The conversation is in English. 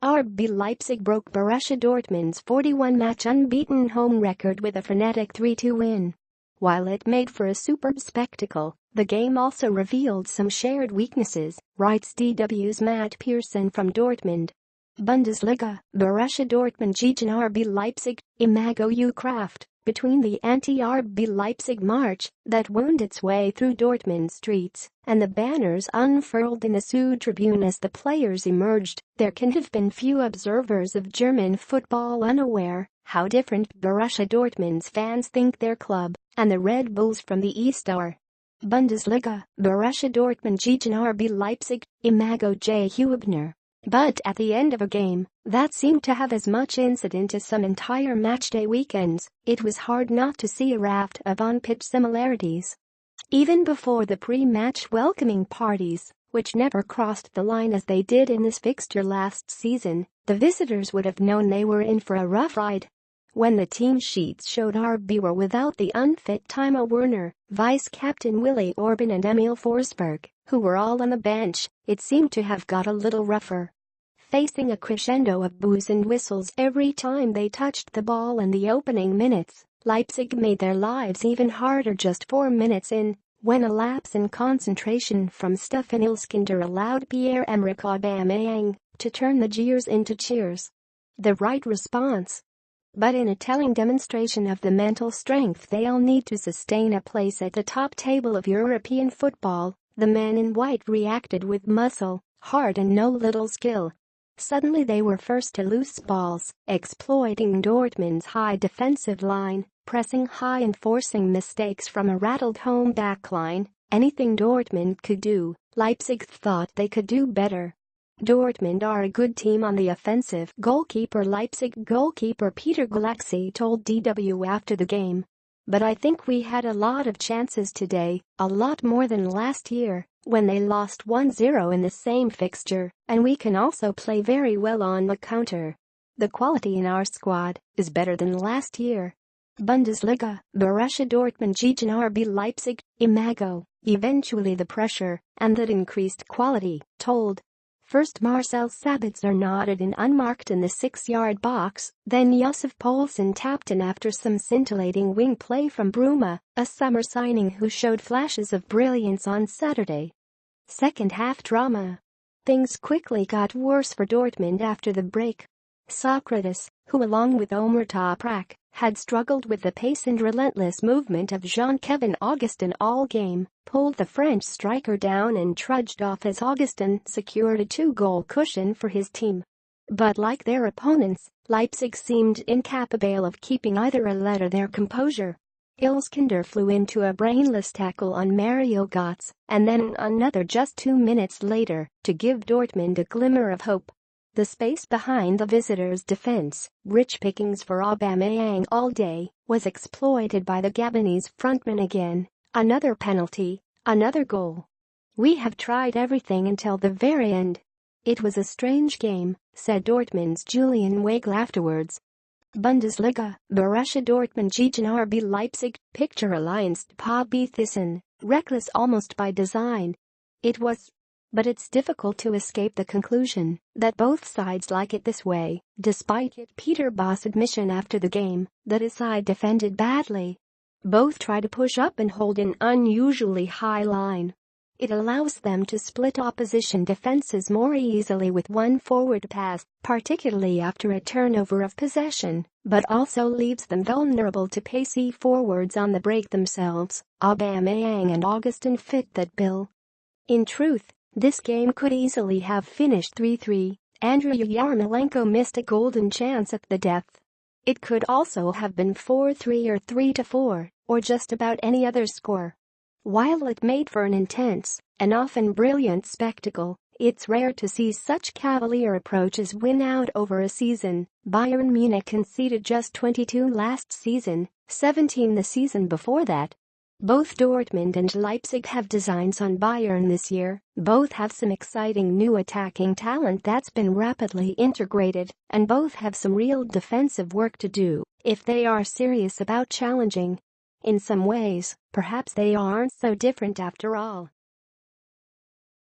RB Leipzig broke Borussia Dortmund's 41-match unbeaten home record with a frenetic 3-2 win. While it made for a superb spectacle, the game also revealed some shared weaknesses, writes DW's Matt Pearson from Dortmund. Bundesliga, Borussia Dortmund gegen RB Leipzig, Imago U.Kraft. Between the anti-RB Leipzig march that wound its way through Dortmund streets and the banners unfurled in the Südtribüne as the players emerged, there can have been few observers of German football unaware how different Borussia Dortmund's fans think their club and the Red Bulls from the East are. Bundesliga, Borussia Dortmund gegen RB Leipzig, Imago J.Huebner. But at the end of a game that seemed to have as much incident as some entire matchday weekends, it was hard not to see a raft of on-pitch similarities. Even before the pre-match welcoming parties, which never crossed the line as they did in this fixture last season, the visitors would have known they were in for a rough ride. When the team sheets showed RB were without the unfit Timo Werner, vice-captain Willi, Orban and Emil Forsberg, who were all on the bench, it seemed to have got a little rougher. Facing a crescendo of boos and whistles every time they touched the ball in the opening minutes, Leipzig made their lives even harder just 4 minutes in, when a lapse in concentration from Stefan Ilskinder allowed Pierre-Emerick Aubameyang to turn the jeers into cheers. The right response. But in a telling demonstration of the mental strength they'll need to sustain a place at the top table of European football, the men in white reacted with muscle, heart and no little skill. Suddenly they were first to loose balls, exploiting Dortmund's high defensive line, pressing high and forcing mistakes from a rattled home backline. Anything Dortmund could do, Leipzig thought they could do better. Dortmund are a good team on the offensive. Leipzig goalkeeper Peter Gulaxi told DW after the game. But I think we had a lot of chances today, a lot more than last year, when they lost 1-0 in the same fixture, and we can also play very well on the counter. The quality in our squad is better than last year. Bundesliga, Borussia Dortmund gegen RB Leipzig, Imago. Eventually the pressure and that increased quality told. First Marcel Sabitzer nodded in unmarked in the 6-yard box, then Josef Poulsen tapped in after some scintillating wing play from Bruma, a summer signing who showed flashes of brilliance on Saturday. Second half drama. Things quickly got worse for Dortmund after the break. Socrates, who along with Omer Toprak, had struggled with the pace and relentless movement of Jean-Kevin Augustin all game, pulled the French striker down and trudged off as Augustin secured a 2-goal cushion for his team. But like their opponents, Leipzig seemed incapable of keeping either a let or their composure. Ilskinder flew into a brainless tackle on Mario Götze, and then another just 2 minutes later, to give Dortmund a glimmer of hope. The space behind the visitors' defense, rich pickings for Aubameyang all day, was exploited by the Gabonese frontman again. Another penalty, another goal. We have tried everything until the very end. It was a strange game, said Dortmund's Julian Weigl afterwards. Bundesliga, Borussia Dortmund gegen RB Leipzig, picture alliance Bobby Thyssen, reckless almost by design. It was. But it's difficult to escape the conclusion that both sides like it this way, despite Peter Bosz' admission after the game that his side defended badly. Both try to push up and hold an unusually high line. It allows them to split opposition defenses more easily with one forward pass, particularly after a turnover of possession, but also leaves them vulnerable to pacey forwards on the break themselves. Aubameyang and Augustin fit that bill. In truth, this game could easily have finished 3-3. Andriy Yarmolenko missed a golden chance at the death. It could also have been 4-3 or 3-4, or just about any other score. While it made for an intense and often brilliant spectacle, it's rare to see such cavalier approaches win out over a season. Bayern Munich conceded just 22 last season, 17 the season before that. Both Dortmund and Leipzig have designs on Bayern this year. Both have some exciting new attacking talent that's been rapidly integrated, and both have some real defensive work to do if they are serious about challenging. In some ways, perhaps they aren't so different after all.